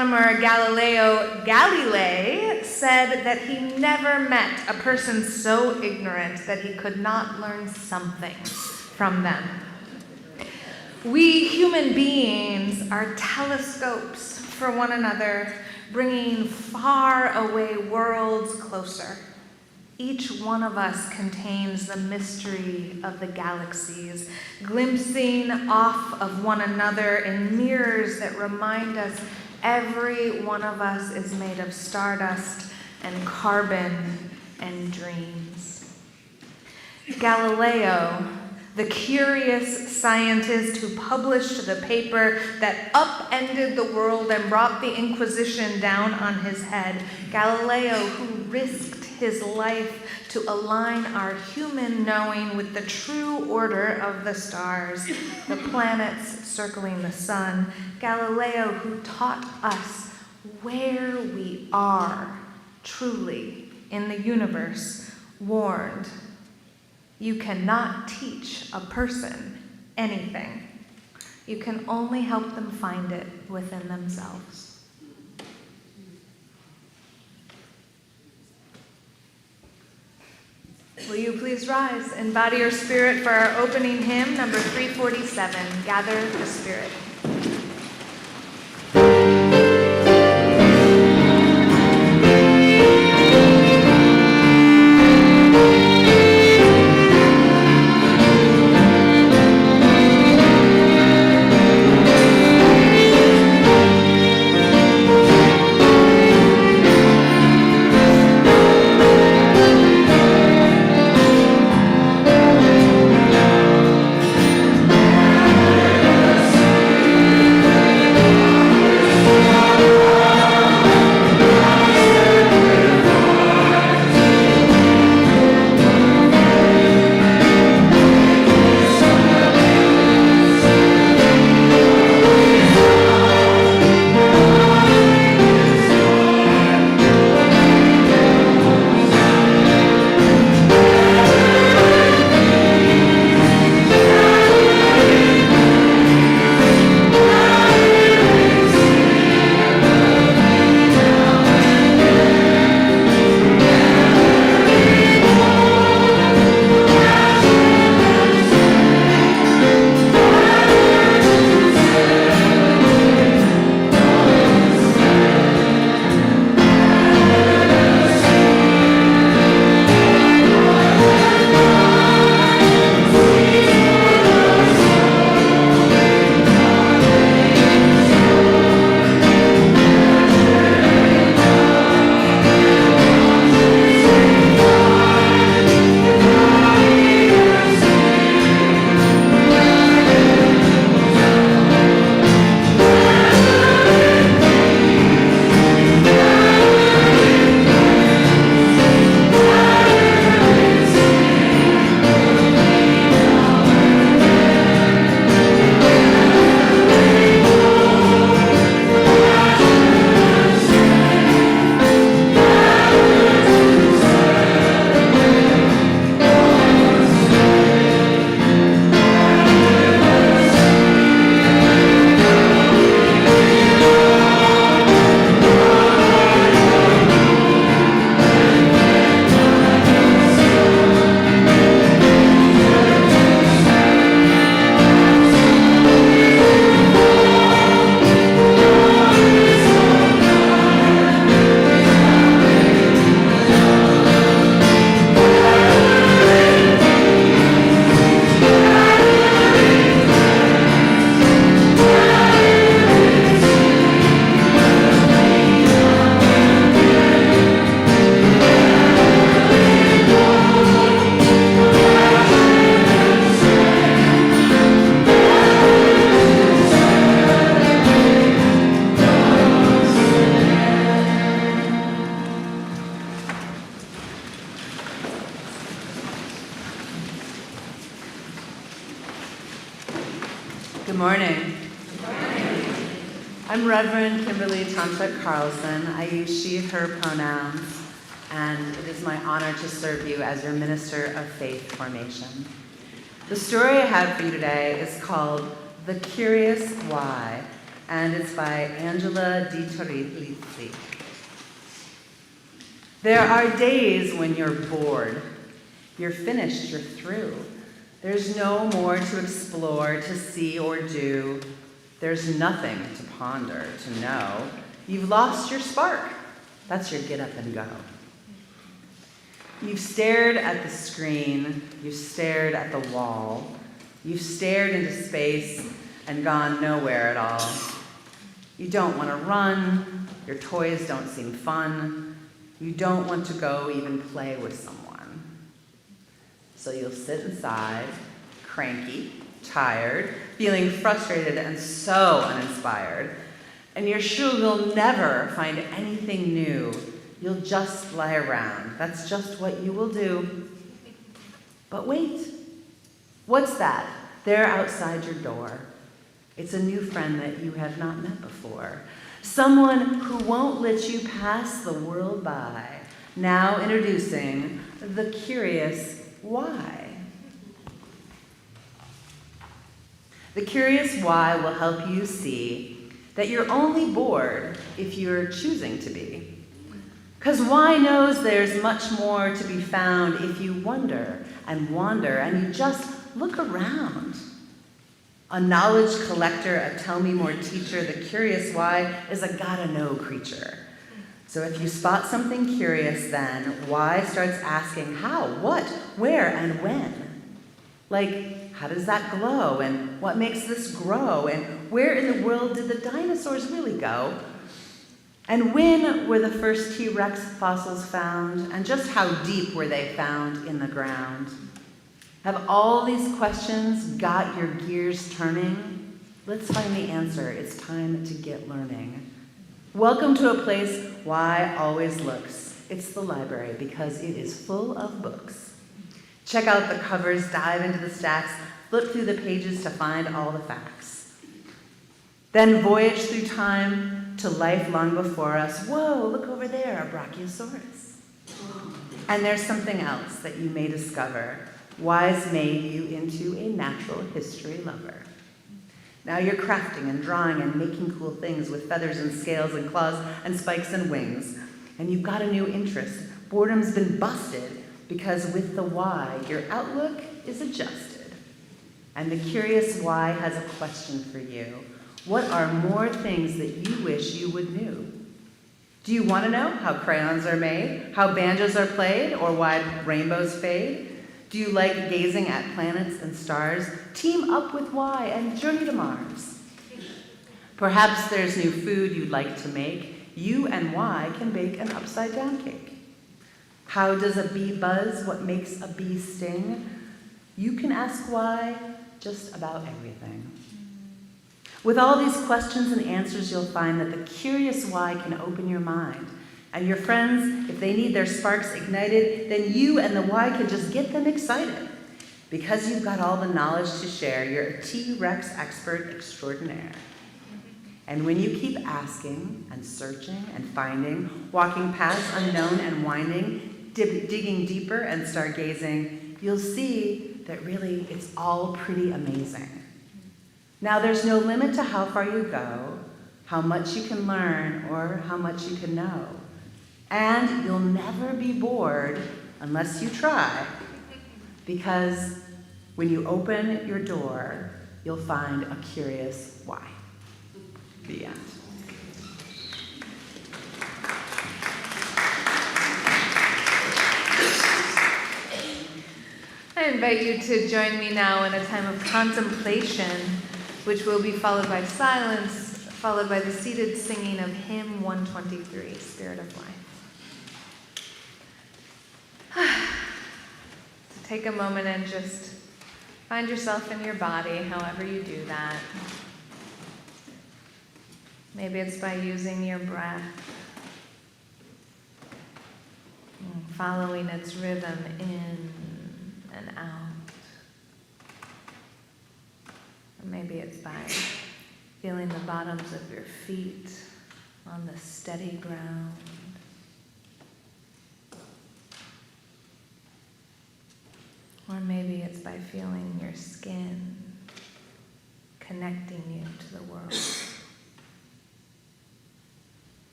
astronomer Galileo Galilei said that he never met a person so ignorant that he could not learn something from them. We human beings are telescopes for one another, bringing far away worlds closer. Each one of us contains the mystery of the galaxies, glimpsing off of one another in mirrors that remind us every one of us is made of stardust and carbon and dreams. Galileo, the curious scientist who published the paper that upended the world and brought the Inquisition down on his head, Galileo, who risked his life to align our human knowing with the true order of the stars, the planets circling the sun, Galileo, who taught us where we are truly in the universe, warned, you cannot teach a person anything. You can only help them find it within themselves. Will you please rise and body your spirit for our opening hymn, number 347, Gather the Spirit. Good morning. I'm Reverend Kimberly Tantra Carlson. I use she, her pronouns, and it is my honor to serve you as your minister of faith formation. The story I have for you today is called The Curious Why, and it's by Angela Di Torrizzi. There are days when you're bored. You're finished, you're through. There's no more to explore, to see, or do. There's nothing to ponder, to know. You've lost your spark. That's your get up and go. You've stared at the screen. You've stared at the wall. You've stared into space and gone nowhere at all. You don't want to run. Your toys don't seem fun. You don't want to go even play with someone. So you'll sit inside, cranky, tired, feeling frustrated and so uninspired. And you're sure you'll never find anything new. You'll just lie around. That's just what you will do. But wait, what's that? There outside your door. It's a new friend that you have not met before. Someone who won't let you pass the world by. Now introducing the Curious Why. The Curious Why will help you see that you're only bored if you're choosing to be. Because why knows there's much more to be found if you wonder and wander and you just look around. A knowledge collector, a tell me more teacher, the Curious Why is a gotta know creature. So if you spot something curious, then why starts asking how, what, where, and when. Like, how does that glow? And what makes this grow? And where in the world did the dinosaurs really go? And when were the first T-Rex fossils found? And just how deep were they found in the ground? Have all these questions got your gears turning? Let's find the answer. It's time to get learning. Welcome to a place why always looks. It's the library because it is full of books. Check out the covers, dive into the stacks, flip through the pages to find all the facts. Then voyage through time to life long before us. Whoa, look over there, a brachiosaurus. And there's something else that you may discover. Wise made you into a natural history lover. Now you're crafting and drawing and making cool things with feathers and scales and claws and spikes and wings. And you've got a new interest. Boredom's been busted because with the why, your outlook is adjusted. And the Curious Why has a question for you. What are more things that you wish you would know? Do you want to know how crayons are made, how banjos are played, or why rainbows fade? Do you like gazing at planets and stars? Team up with why and journey to Mars. Perhaps there's new food you'd like to make. You and why can bake an upside-down cake. How does a bee buzz? What makes a bee sting? You can ask why just about everything. With all these questions and answers, you'll find that the Curious Why can open your mind. And your friends, if they need their sparks ignited, then you and the why can just get them excited. Because you've got all the knowledge to share, you're a T-Rex expert extraordinaire. And when you keep asking and searching and finding, walking past unknown and winding, digging deeper and stargazing, you'll see that really it's all pretty amazing. Now there's no limit to how far you go, how much you can learn, or how much you can know. And you'll never be bored unless you try, because when you open your door, you'll find a curious why. The end. I invite you to join me now in a time of contemplation, which will be followed by silence, followed by the seated singing of hymn 123, Spirit of Life. So take a moment and just find yourself in your body, however you do that. Maybe it's by using your breath, following its rhythm in and out. Or maybe it's by feeling the bottoms of your feet on the steady ground. Or maybe it's by feeling your skin connecting you to the world.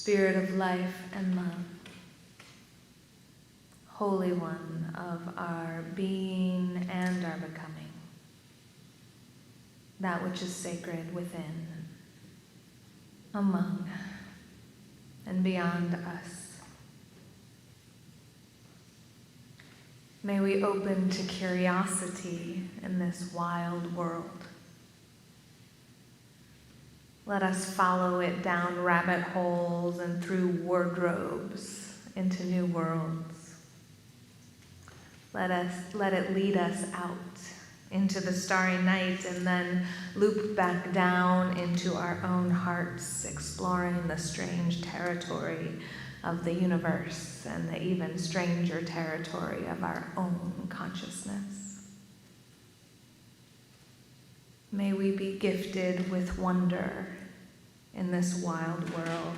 Spirit of life and love, Holy One of our being and our becoming, that which is sacred within, among, and beyond us. May we open to curiosity in this wild world. Let us follow it down rabbit holes and through wardrobes into new worlds. Let it lead us out into the starry night and then loop back down into our own hearts, exploring the strange territory of the universe and the even stranger territory of our own consciousness. May we be gifted with wonder in this wild world,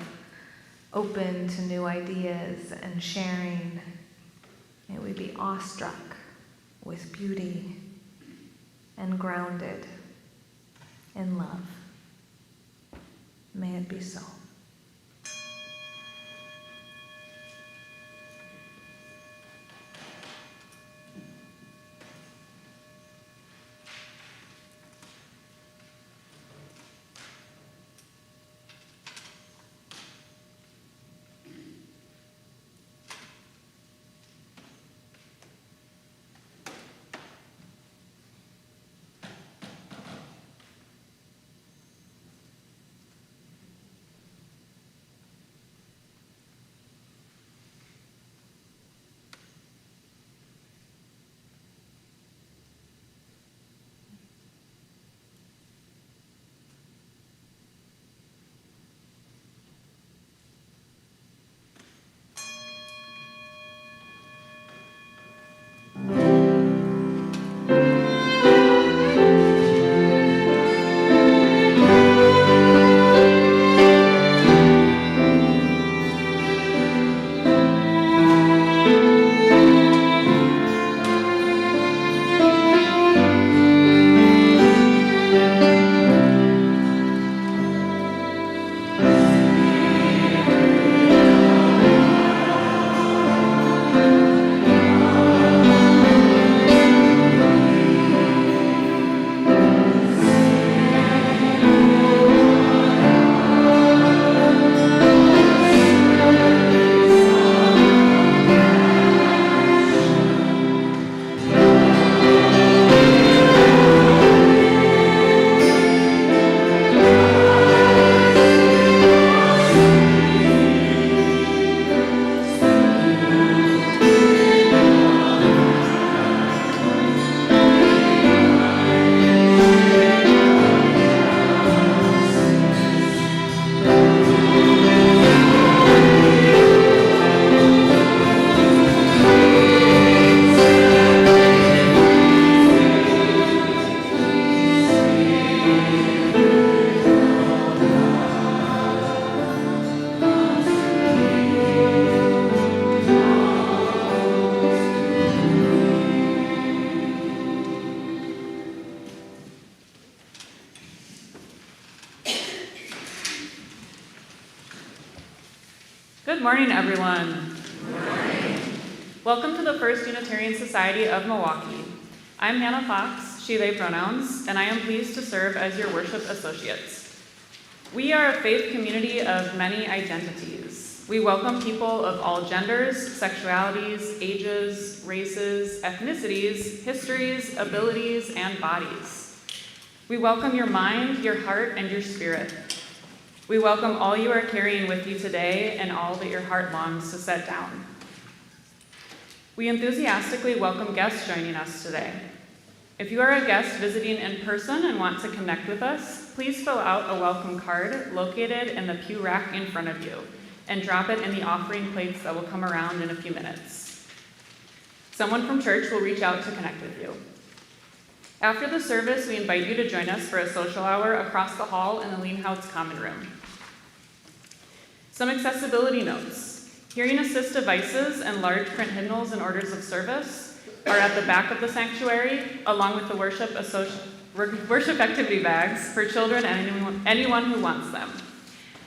open to new ideas and sharing. May we be awestruck with beauty and grounded in love. May it be so. Good morning, everyone. Good morning. Welcome to the First Unitarian Society of Milwaukee. I'm Hannah Fox, she/they pronouns, and I am pleased to serve as your worship associates. We are a faith community of many identities. We welcome people of all genders, sexualities, ages, races, ethnicities, histories, abilities, and bodies. We welcome your mind, your heart, and your spirit. We welcome all you are carrying with you today and all that your heart longs to set down. We enthusiastically welcome guests joining us today. If you are a guest visiting in person and want to connect with us, please fill out a welcome card located in the pew rack in front of you and drop it in the offering plates that will come around in a few minutes. Someone from church will reach out to connect with you. After the service, we invite you to join us for a social hour across the hall in the Leanhouse Common Room. Some accessibility notes. Hearing assist devices and large print hymnals and orders of service are at the back of the sanctuary, along with the worship activity bags for children and anyone who wants them.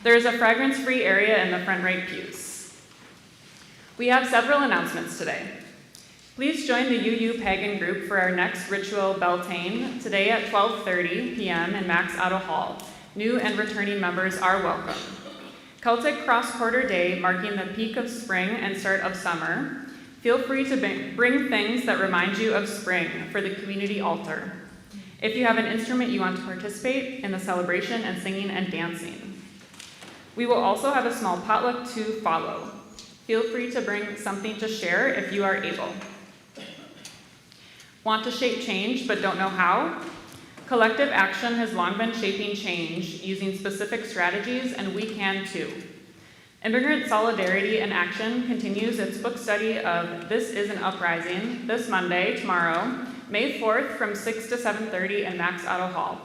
There is a fragrance-free area in the front right pews. We have several announcements today. Please join the UU Pagan group for our next ritual Beltane today at 12:30 p.m. in Max Otto Hall. New and returning members are welcome. Celtic Cross-Quarter Day, marking the peak of spring and start of summer. Feel free to bring things that remind you of spring for the community altar. If you have an instrument you want to participate in the celebration and singing and dancing. We will also have a small potluck to follow. Feel free to bring something to share if you are able. Want to shape change but don't know how? Collective action has long been shaping change using specific strategies, and we can too. Immigrant Solidarity in Action continues its book study of This Is an Uprising this Monday, tomorrow, May 4th from 6 to 7:30 in Max Otto Hall.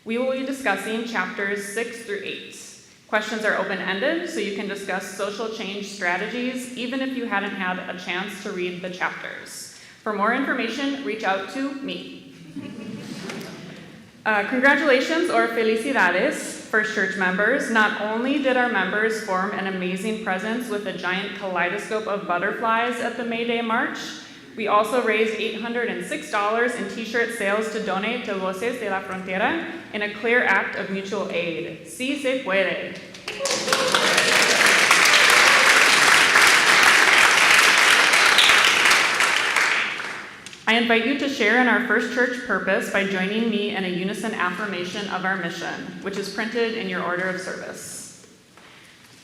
We will be discussing chapters 6 through 8. Questions are open-ended, so you can discuss social change strategies even if you hadn't had a chance to read the chapters. For more information, reach out to me. Congratulations or felicidades, First Church members. Not only did our members form an amazing presence with a giant kaleidoscope of butterflies at the May Day March, we also raised $806 in t-shirt sales to donate to Voces de la Frontera in a clear act of mutual aid. Sí se puede. I invite you to share in our First Church purpose by joining me in a unison affirmation of our mission, which is printed in your order of service.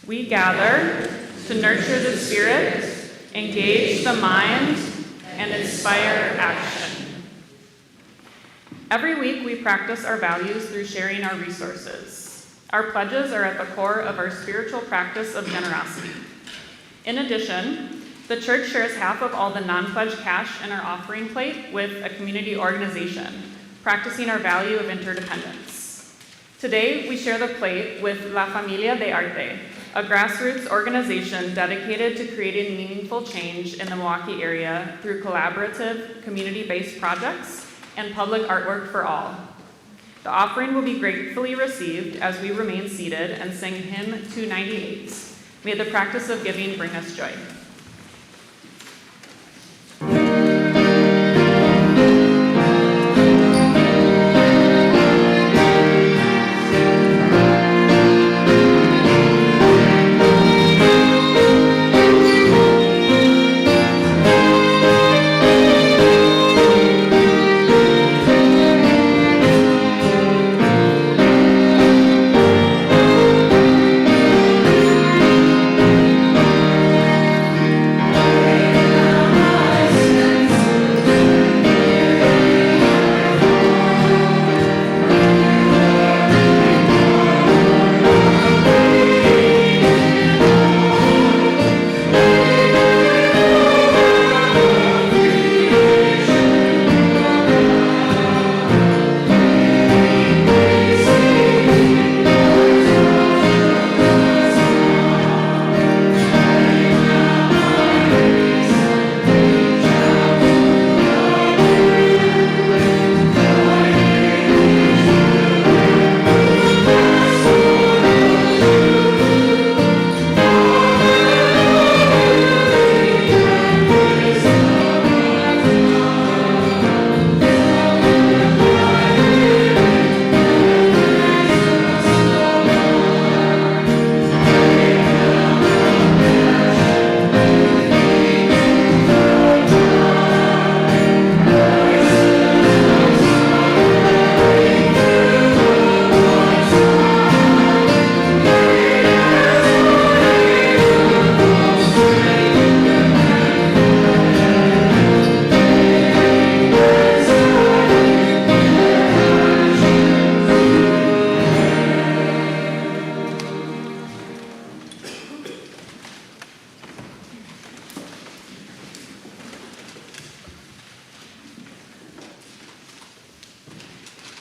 We gather to nurture the spirit, engage the mind, and inspire action. Every week we practice our values through sharing our resources. Our pledges are at the core of our spiritual practice of generosity. In addition, the church shares half of all the non-pledged cash in our offering plate with a community organization, practicing our value of interdependence. Today, we share the plate with La Familia de Arte, a grassroots organization dedicated to creating meaningful change in the Milwaukee area through collaborative, community-based projects and public artwork for all. The offering will be gratefully received as we remain seated and sing hymn 298. May the practice of giving bring us joy.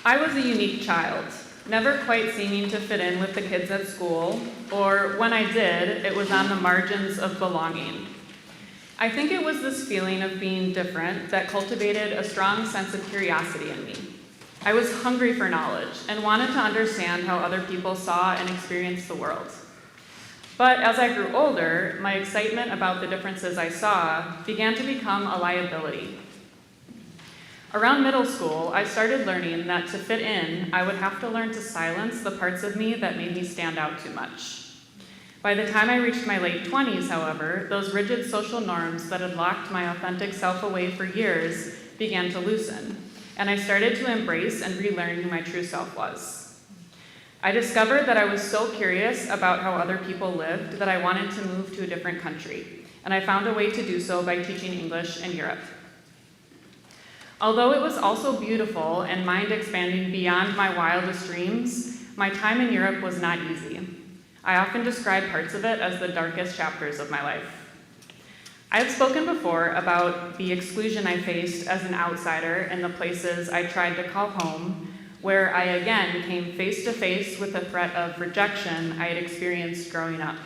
I was a unique child, never quite seeming to fit in with the kids at school, or when I did, it was on the margins of belonging. I think it was this feeling of being different that cultivated a strong sense of curiosity in me. I was hungry for knowledge and wanted to understand how other people saw and experienced the world. But as I grew older, my excitement about the differences I saw began to become a liability. Around middle school, I started learning that to fit in, I would have to learn to silence the parts of me that made me stand out too much. By the time I reached my late 20s, however, those rigid social norms that had locked my authentic self away for years began to loosen, and I started to embrace and relearn who my true self was. I discovered that I was so curious about how other people lived that I wanted to move to a different country, and I found a way to do so by teaching English in Europe. Although it was also beautiful and mind-expanding beyond my wildest dreams, my time in Europe was not easy. I often describe parts of it as the darkest chapters of my life. I've spoken before about the exclusion I faced as an outsider in the places I tried to call home, where I again came face to face with the threat of rejection I had experienced growing up.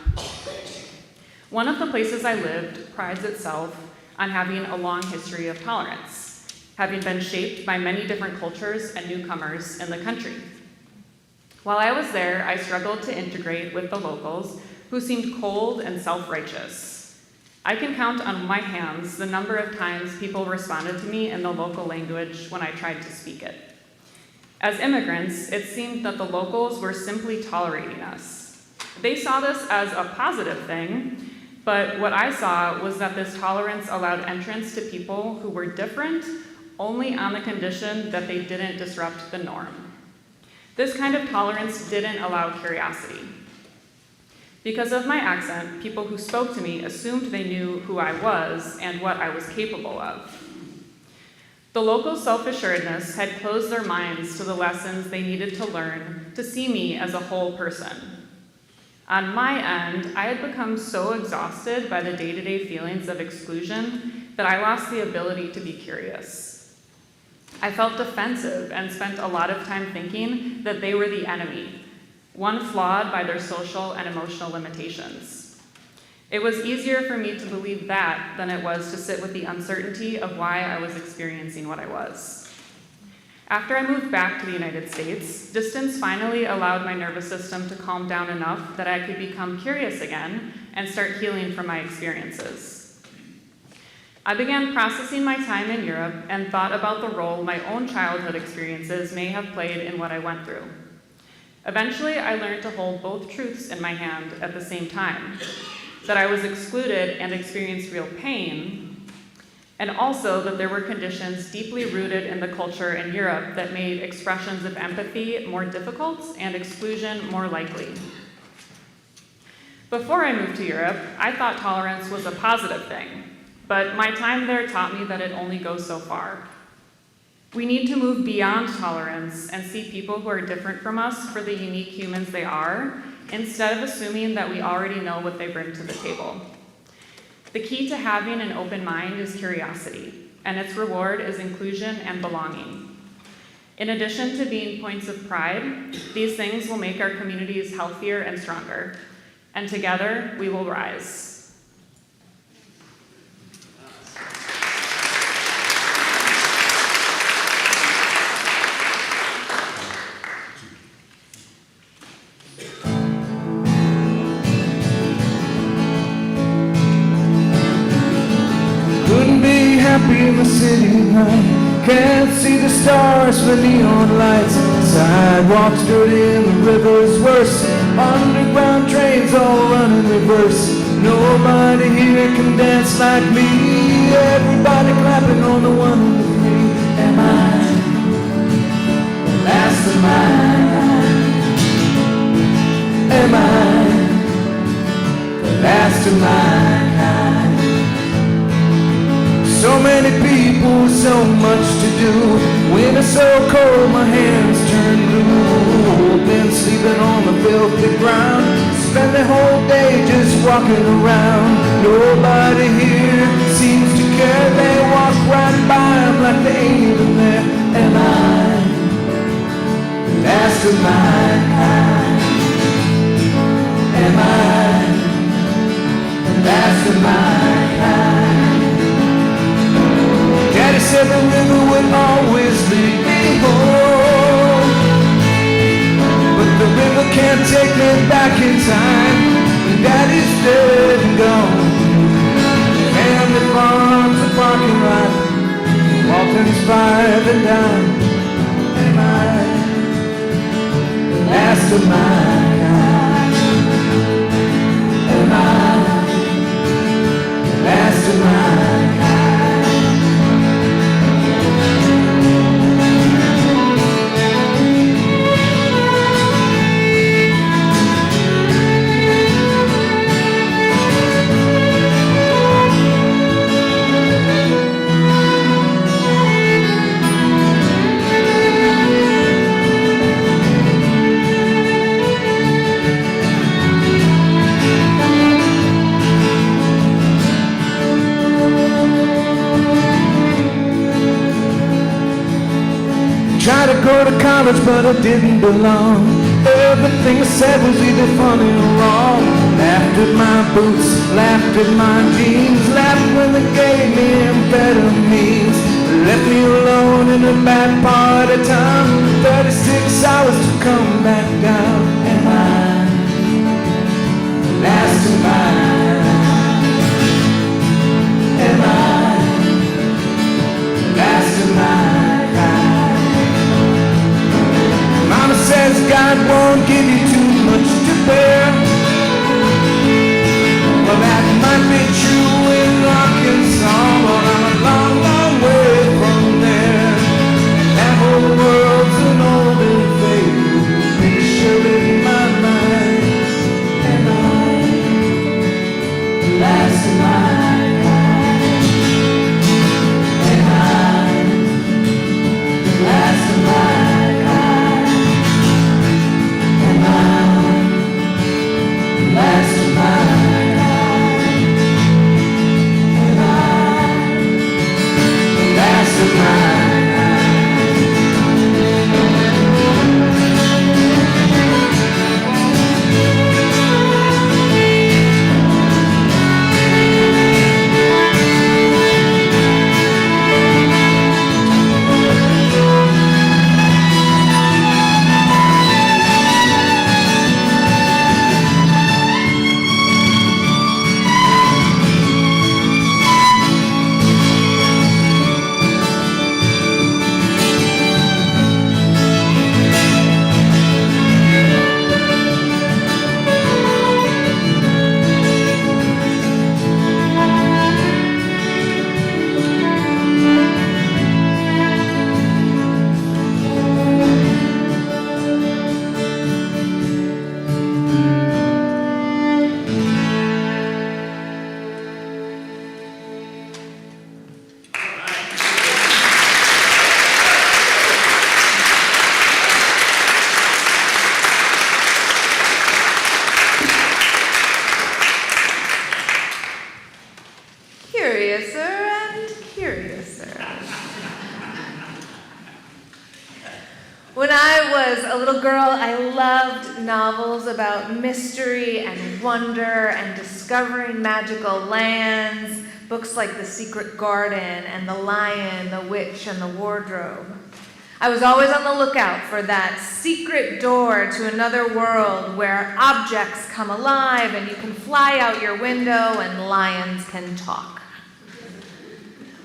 One of the places I lived prides itself on having a long history of tolerance, having been shaped by many different cultures and newcomers in the country. While I was there, I struggled to integrate with the locals, who seemed cold and self-righteous. I can count on my hands the number of times people responded to me in the local language when I tried to speak it. As immigrants, it seemed that the locals were simply tolerating us. They saw this as a positive thing, but what I saw was that this tolerance allowed entrance to people who were different only on the condition that they didn't disrupt the norm. This kind of tolerance didn't allow curiosity. Because of my accent, people who spoke to me assumed they knew who I was and what I was capable of. The local self-assuredness had closed their minds to the lessons they needed to learn to see me as a whole person. On my end, I had become so exhausted by the day-to-day feelings of exclusion that I lost the ability to be curious. I felt defensive and spent a lot of time thinking that they were the enemy, one flawed by their social and emotional limitations. It was easier for me to believe that than it was to sit with the uncertainty of why I was experiencing what I was. After I moved back to the United States, distance finally allowed my nervous system to calm down enough that I could become curious again and start healing from my experiences. I began processing my time in Europe and thought about the role my own childhood experiences may have played in what I went through. Eventually, I learned to hold both truths in my hand at the same time, that I was excluded and experienced real pain, and also that there were conditions deeply rooted in the culture in Europe that made expressions of empathy more difficult and exclusion more likely. Before I moved to Europe, I thought tolerance was a positive thing, but my time there taught me that it only goes so far. We need to move beyond tolerance and see people who are different from us for the unique humans they are, instead of assuming that we already know what they bring to the table. The key to having an open mind is curiosity, and its reward is inclusion and belonging. In addition to being points of pride, these things will make our communities healthier and stronger, and together we will rise. In the city night, can't see the stars for neon lights. Sidewalks dirty and the river's worse. Underground trains all run in reverse. Nobody here can dance like me. Everybody clapping on the one with me. Am I the last of mine? Am I the last of my kind? So many people, so much to do. Winter so cold, my hands turn blue. Been sleeping on the filthy ground. Spend the whole day just walking around. Nobody here seems to care. They walk right by 'em like they ain't even there. Am I the last of my kind? Am I the last of my kind? Daddy said the river would always lead me home. back in time when Daddy's dead and gone. Family farms, a parking lot, Walton's 5 and down. Am I the last of my kind? Am I the last of my kind? Tried to go to college, but I didn't belong. Everything I said was either funny or wrong. Laughed at my boots, laughed at my jeans, laughed when they gave me amphetamines. Left me alone in a bad part of town. 36 hours to come back down. Am I the last of mine? Am I the last of mine? Mama says God won't give you too much to bear. Well, that might be true in Arkansas, but I'm a long, long way from there. That whole world's an older picture in my mind. Am I the last of my kind? Am I the last of my kind? Last of my kind, and I'm the last of my Curioser and Curioser. When I was a little girl, I loved novels about mystery and wonder and discovering magical lands, books like The Secret Garden and The Lion, the Witch, and the Wardrobe. I was always on the lookout for that secret door to another world where objects come alive and you can fly out your window and lions can talk.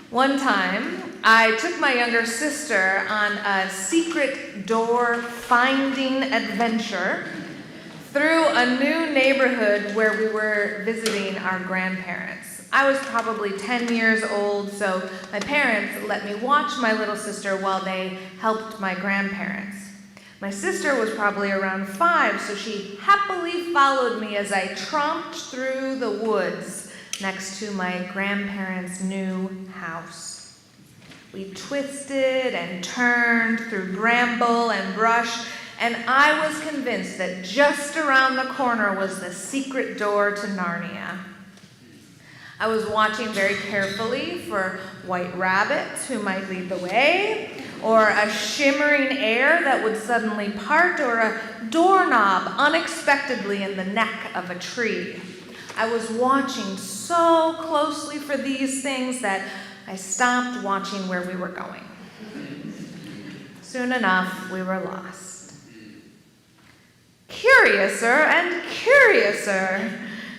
One time, I took my younger sister on a secret door finding adventure through a new neighborhood where we were visiting our grandparents. I was probably 10 years old, so my parents let me watch my little sister while they helped my grandparents. My sister was probably around 5, so she happily followed me as I tromped through the woods next to my grandparents' new house. We twisted and turned through bramble and brush, and I was convinced that just around the corner was the secret door to Narnia. I was watching very carefully for white rabbits who might lead the way, or a shimmering air that would suddenly part, or a doorknob unexpectedly in the neck of a tree. I was watching so closely for these things that I stopped watching where we were going. Soon enough, we were lost. "Curiouser and Curioser,"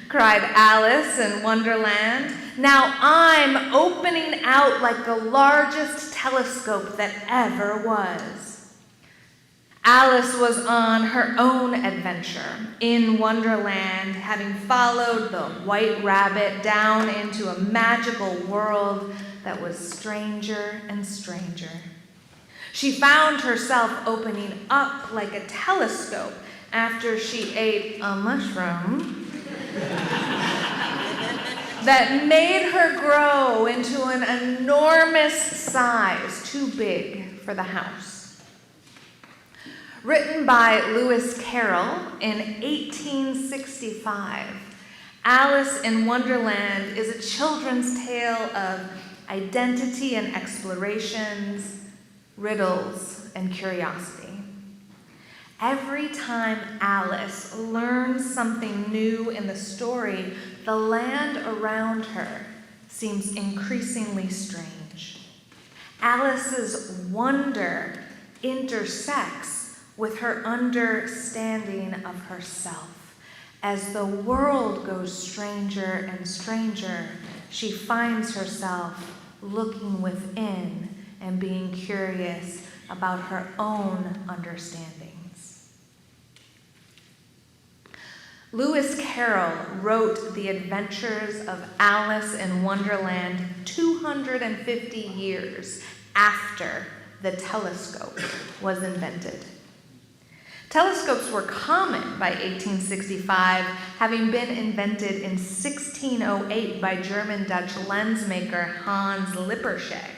cried Alice in Wonderland. "Now I'm opening out like the largest telescope that ever was." Alice was on her own adventure in Wonderland, having followed the White Rabbit down into a magical world that was stranger and stranger. She found herself opening up like a telescope after she ate a mushroom that made her grow into an enormous size, too big for the house. Written by Lewis Carroll in 1865, Alice in Wonderland is a children's tale of identity and explorations, riddles and curiosity. Every time Alice learns something new in the story, the land around her seems increasingly strange. Alice's wonder intersects with her understanding of herself. As the world goes stranger and stranger, she finds herself looking within and being curious about her own understandings. Lewis Carroll wrote The Adventures of Alice in Wonderland 250 years after the telescope was invented. Telescopes were common by 1865, having been invented in 1608 by German-Dutch lensmaker Hans Lippershey.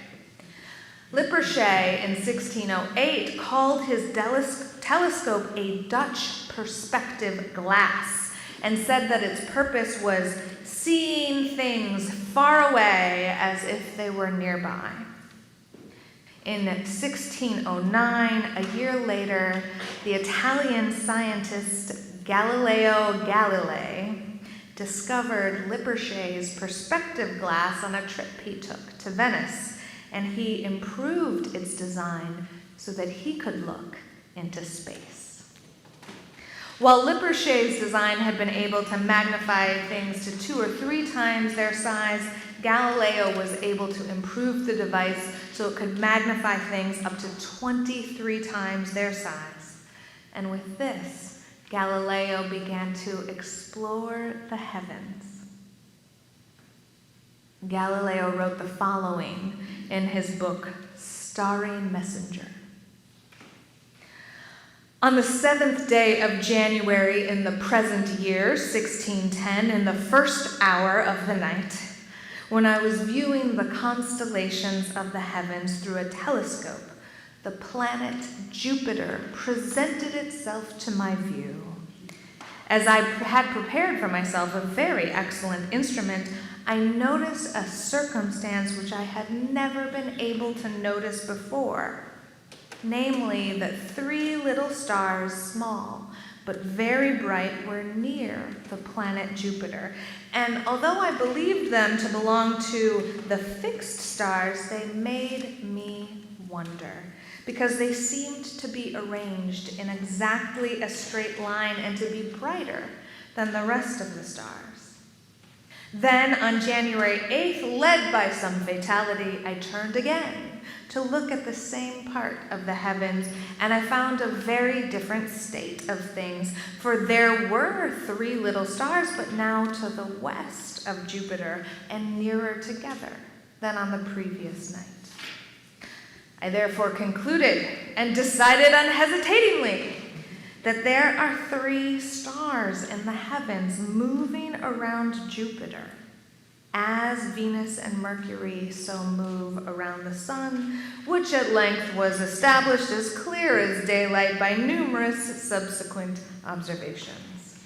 Lippershey in 1608 called his telescope a Dutch perspective glass and said that its purpose was seeing things far away as if they were nearby. In 1609, a year later, the Italian scientist Galileo Galilei discovered Lippershey's perspective glass on a trip he took to Venice, and he improved its design so that he could look into space. While Lippershey's design had been able to magnify things to 2 or 3 times their size, Galileo was able to improve the device so it could magnify things up to 23 times their size. And with this, Galileo began to explore the heavens. Galileo wrote the following in his book, Starry Messenger. On the 7th day of January in the present year, 1610, in the first hour of the night, when I was viewing the constellations of the heavens through a telescope, the planet Jupiter presented itself to my view. As I had prepared for myself a very excellent instrument, I noticed a circumstance which I had never been able to notice before. Namely, that 3 little stars, small but very bright, were near the planet Jupiter. And although I believed them to belong to the fixed stars, they made me wonder, because they seemed to be arranged in exactly a straight line and to be brighter than the rest of the stars. Then, on January 8th, led by some fatality, I turned again to look at the same part of the heavens, and I found a very different state of things, for there were 3 little stars, but now to the west of Jupiter and nearer together than on the previous night. I therefore concluded and decided unhesitatingly that there are 3 stars in the heavens moving around Jupiter, as Venus and Mercury so move around the sun, which at length was established as clear as daylight by numerous subsequent observations.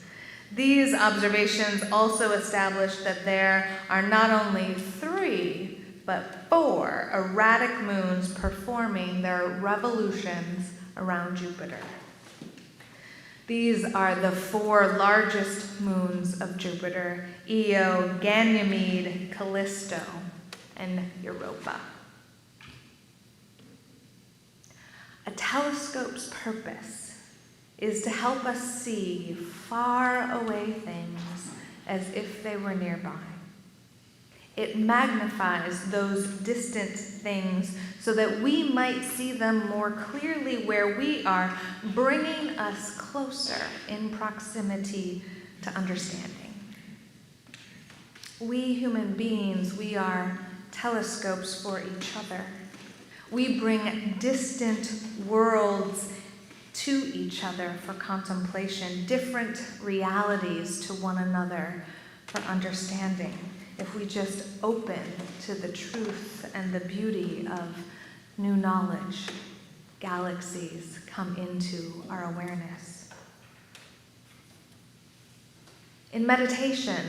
These observations also established that there are not only 3, but 4 erratic moons performing their revolutions around Jupiter. These are the 4 largest moons of Jupiter: Io, Ganymede, Callisto, and Europa. A telescope's purpose is to help us see far away things as if they were nearby. It magnifies those distant things so that we might see them more clearly where we are, bringing us closer in proximity to understanding. We human beings, we are telescopes for each other. We bring distant worlds to each other for contemplation, different realities to one another for understanding. If we just open to the truth and the beauty of new knowledge, galaxies come into our awareness. In meditation,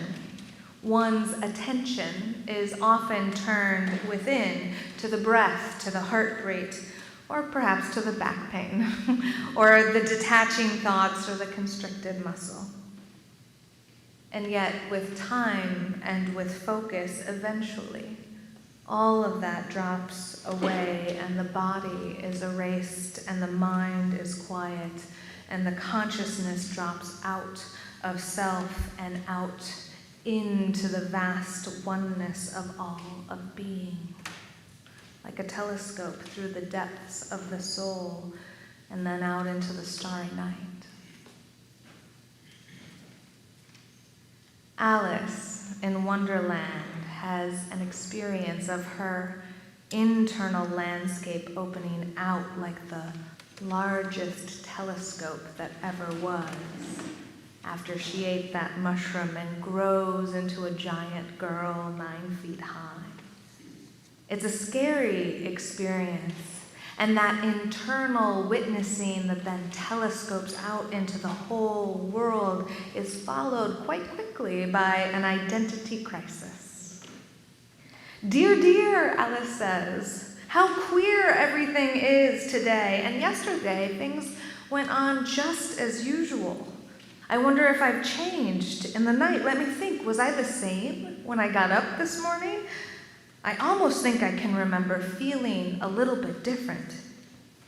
one's attention is often turned within to the breath, to the heart rate, or perhaps to the back pain, or the detaching thoughts or the constricted muscle. And yet, with time and with focus, eventually, all of that drops away and the body is erased and the mind is quiet and the consciousness drops out of self and out into the vast oneness of all of being, like a telescope through the depths of the soul and then out into the starry night. Alice in Wonderland has an experience of her internal landscape opening out like the largest telescope that ever was, after she ate that mushroom and grows into a giant girl 9 feet high. It's a scary experience, and that internal witnessing that then telescopes out into the whole world is followed quite quickly by an identity crisis. "Dear, dear," Alice says, "how queer everything is today, and yesterday things went on just as usual. I wonder if I've changed in the night. Let me think, was I the same when I got up this morning? I almost think I can remember feeling a little bit different.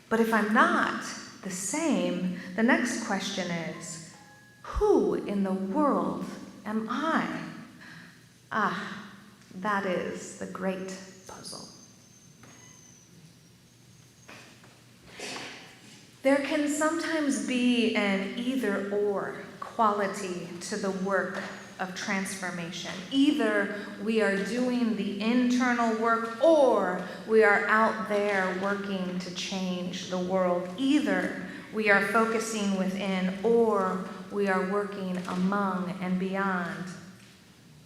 But if I'm not the same, the next question is, who in the world am I?" That is the great puzzle. There can sometimes be an either-or quality to the work of transformation. Either we are doing the internal work or we are out there working to change the world. Either we are focusing within or we are working among and beyond.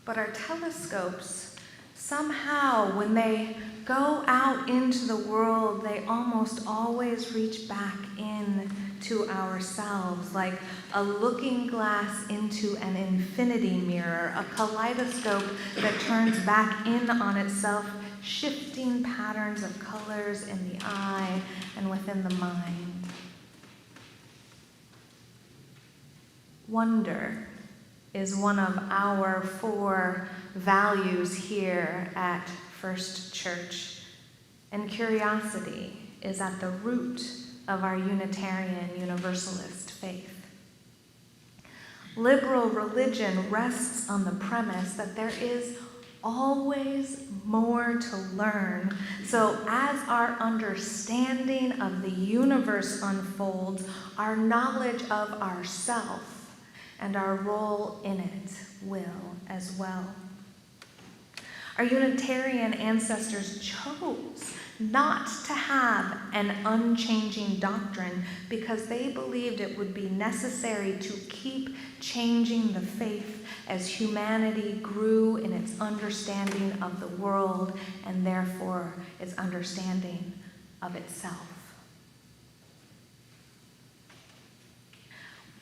But our telescopes, somehow, when they go out into the world, they almost always reach back in to ourselves, like a looking glass into an infinity mirror, a kaleidoscope that turns back in on itself, shifting patterns of colors in the eye and within the mind. Wonder is one of our 4 values here at First Church, and curiosity is at the root of our Unitarian Universalist faith. Liberal religion rests on the premise that there is always more to learn. So as our understanding of the universe unfolds, our knowledge of ourself and our role in it will as well. Our Unitarian ancestors chose not to have an unchanging doctrine because they believed it would be necessary to keep changing the faith as humanity grew in its understanding of the world and therefore its understanding of itself.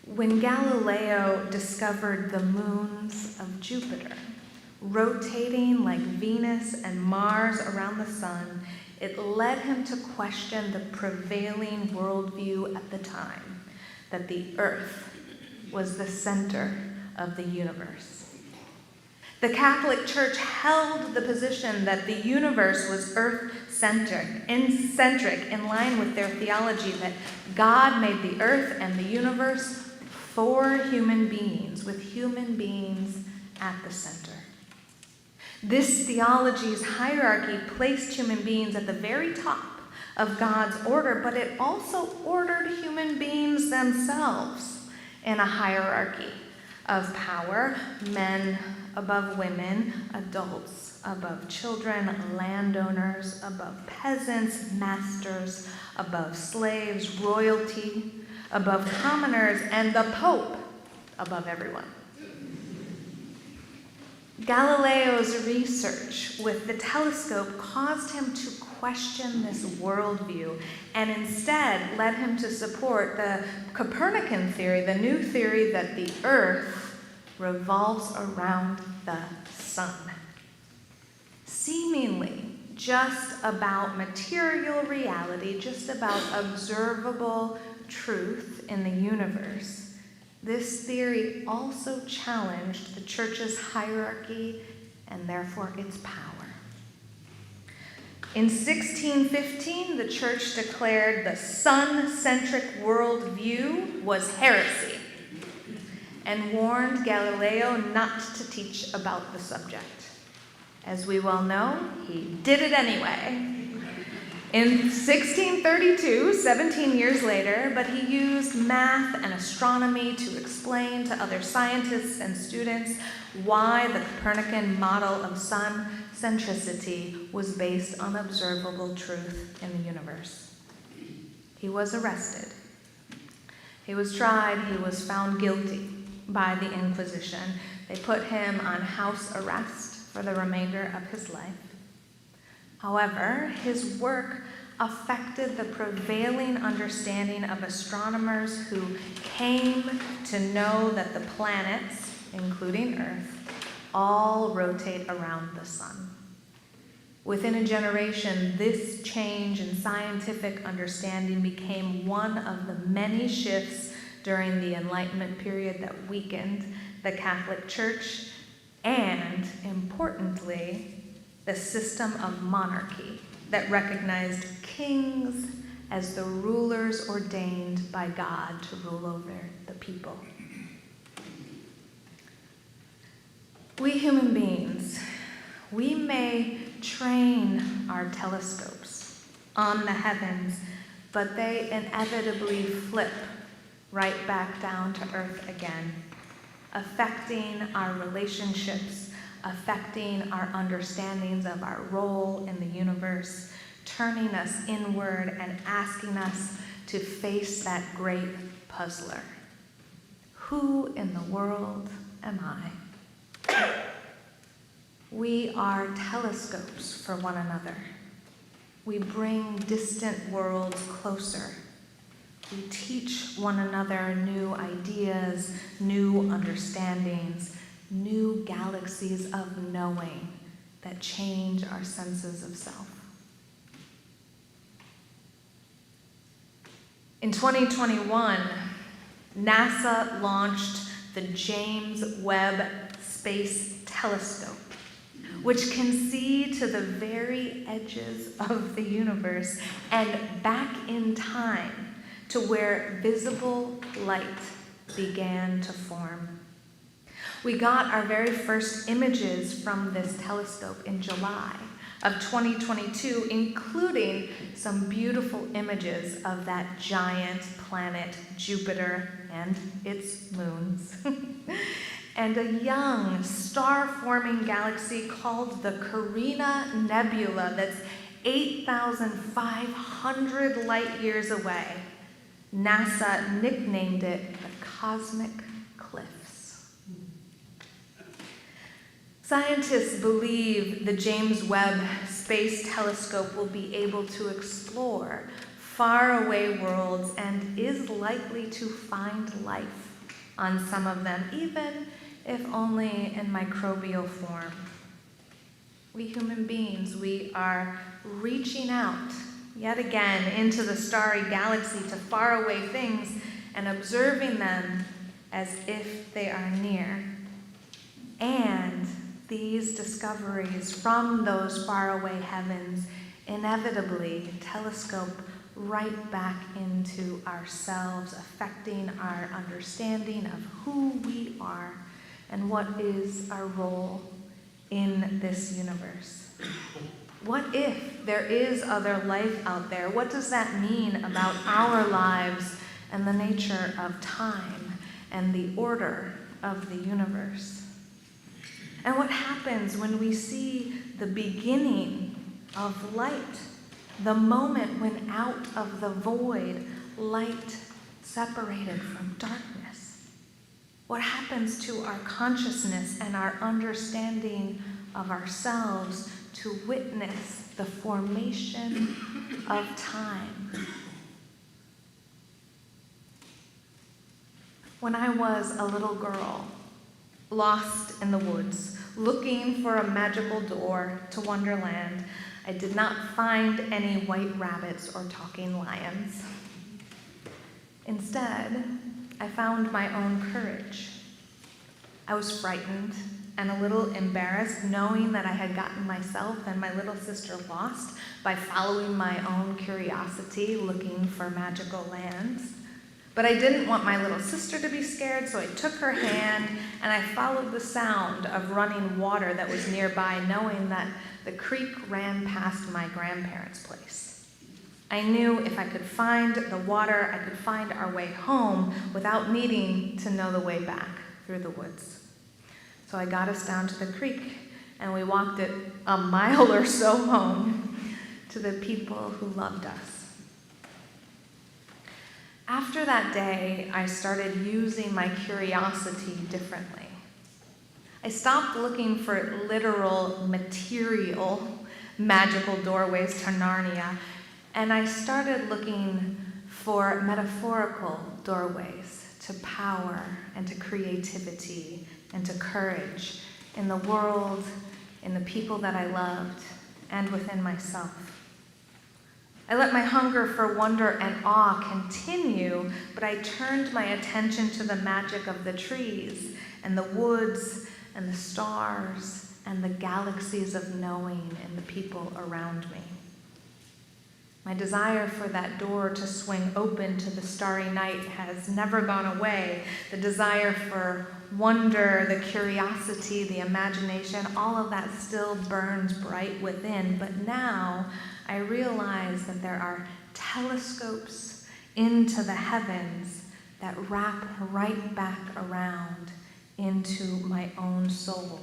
When Galileo discovered the moons of Jupiter, rotating like Venus and Mars around the sun, it led him to question the prevailing worldview at the time, that the Earth was the center of the universe. The Catholic Church held the position that the universe was earth-centric, in line with their theology that God made the earth and the universe for human beings, with human beings at the center. This theology's hierarchy placed human beings at the very top of God's order, but it also ordered human beings themselves in a hierarchy of power, men above women, adults above children, landowners above peasants, masters above slaves, royalty above commoners, and the Pope above everyone. Galileo's research with the telescope caused him to question this worldview and instead led him to support the Copernican theory, the new theory that the earth revolves around the sun. Seemingly just about material reality, just about observable truth in the universe, this theory also challenged the church's hierarchy and therefore its power. In 1615, the church declared the sun-centric worldview was heresy and warned Galileo not to teach about the subject. As we well know, he did it anyway. In 1632, 17 years later, but he used math and astronomy to explain to other scientists and students why the Copernican model of sun centricity was based on observable truth in the universe. He was arrested. He was tried. He was found guilty by the Inquisition. They put him on house arrest for the remainder of his life. However, his work affected the prevailing understanding of astronomers who came to know that the planets, including Earth, all rotate around the sun. Within a generation, this change in scientific understanding became one of the many shifts during the Enlightenment period that weakened the Catholic Church and, importantly, the system of monarchy that recognized kings as the rulers ordained by God to rule over the people. We human beings, we may train our telescopes on the heavens, but they inevitably flip right back down to earth again, affecting our relationships, affecting our understandings of our role in the universe, turning us inward and asking us to face that great puzzler. Who in the world am I? We are telescopes for one another. We bring distant worlds closer. We teach one another new ideas, new understandings, new galaxies of knowing that change our senses of self. In 2021, NASA launched the James Webb Space Telescope, which can see to the very edges of the universe and back in time to where visible light began to form. We got our very first images from this telescope in July of 2022, including some beautiful images of that giant planet Jupiter and its moons, and a young star-forming galaxy called the Carina Nebula that's 8,500 light years away. NASA nicknamed it the Cosmic Cliffs. Scientists believe the James Webb Space Telescope will be able to explore faraway worlds and is likely to find life on some of them, even if only in microbial form. We human beings, we are reaching out yet again into the starry galaxy to faraway things and observing them as if they are near. And these discoveries from those faraway heavens inevitably telescope right back into ourselves, affecting our understanding of who we are and what is our role in this universe. What if there is other life out there? What does that mean about our lives and the nature of time and the order of the universe? And what happens when we see the beginning of light, the moment when out of the void, light separated from darkness? What happens to our consciousness and our understanding of ourselves to witness the formation of time? When I was a little girl, lost in the woods, looking for a magical door to Wonderland, I did not find any white rabbits or talking lions. Instead, I found my own courage. I was frightened and a little embarrassed, knowing that I had gotten myself and my little sister lost by following my own curiosity, looking for magical lands. But I didn't want my little sister to be scared, so I took her hand and I followed the sound of running water that was nearby, knowing that the creek ran past my grandparents' place. I knew if I could find the water, I could find our way home without needing to know the way back through the woods. So I got us down to the creek, and we walked it a mile or so home to the people who loved us. After that day, I started using my curiosity differently. I stopped looking for literal, material, magical doorways to Narnia, and I started looking for metaphorical doorways to power and to creativity and to courage in the world, in the people that I loved, and within myself. I let my hunger for wonder and awe continue, but I turned my attention to the magic of the trees and the woods and the stars and the galaxies of knowing and the people around me. My desire for that door to swing open to the starry night has never gone away. The desire for wonder, the curiosity, the imagination, all of that still burns bright within. But now I realize that there are telescopes into the heavens that wrap right back around into my own soul,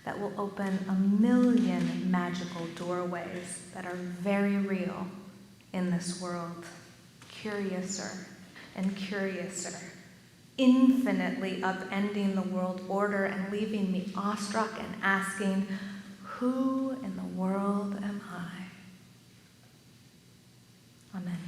that will open 1,000,000 magical doorways that are very real in this world. Curiouser and Curioser, infinitely upending the world order and leaving me awestruck and asking, who in the world am I? Amen.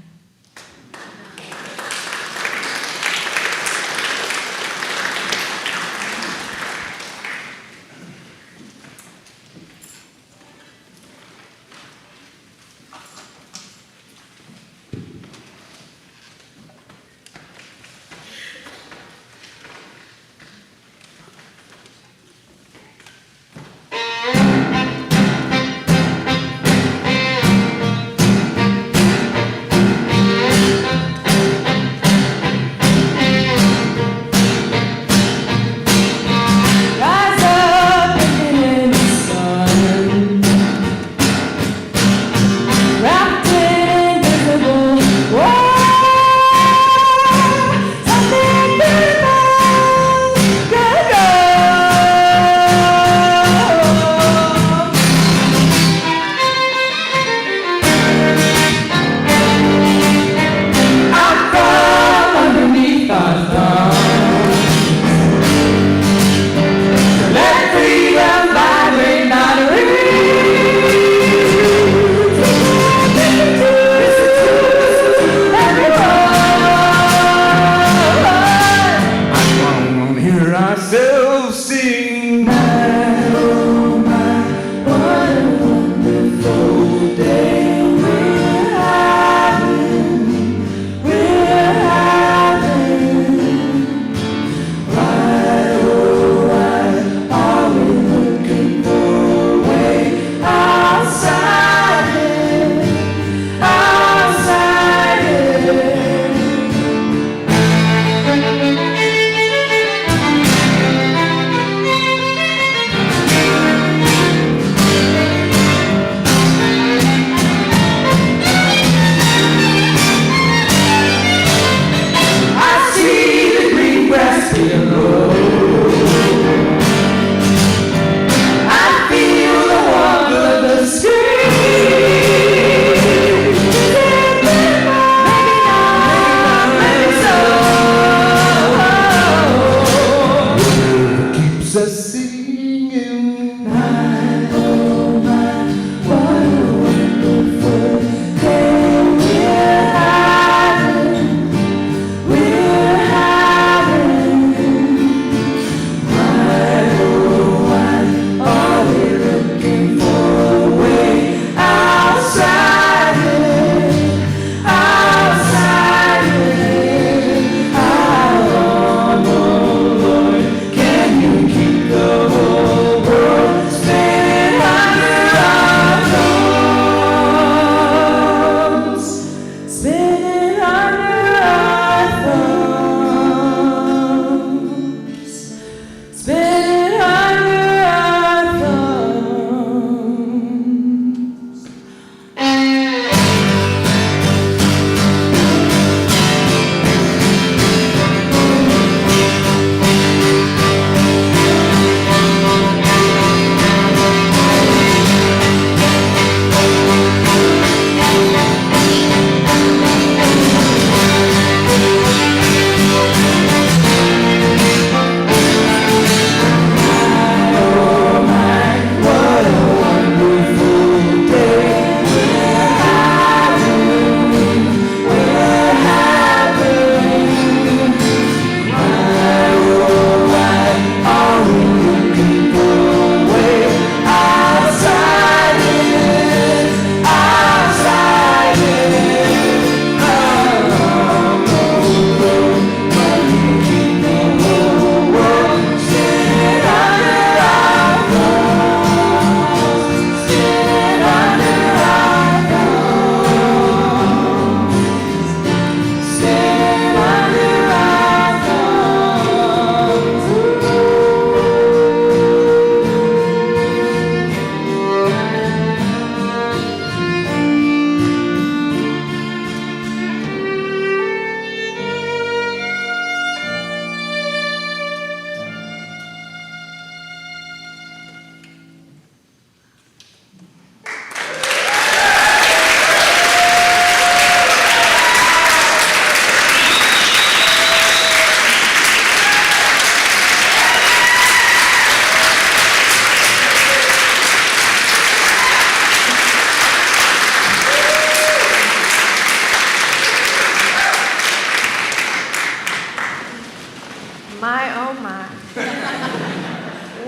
My, oh my.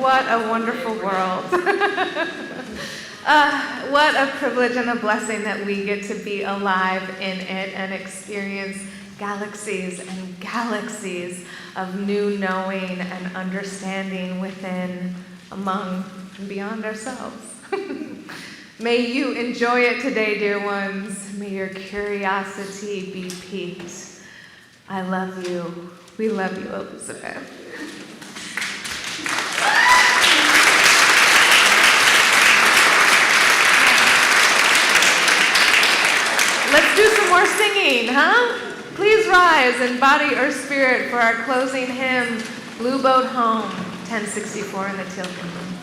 What a wonderful world. What a privilege and a blessing that we get to be alive in it and experience galaxies and galaxies of new knowing and understanding within, among, and beyond ourselves. May you enjoy it today, dear ones. May your curiosity be piqued. I love you. We love you, Elizabeth. Let's do some more singing, huh? Please rise in body or spirit for our closing hymn, Blue Boat Home, 1064 in the Teal Kingdom.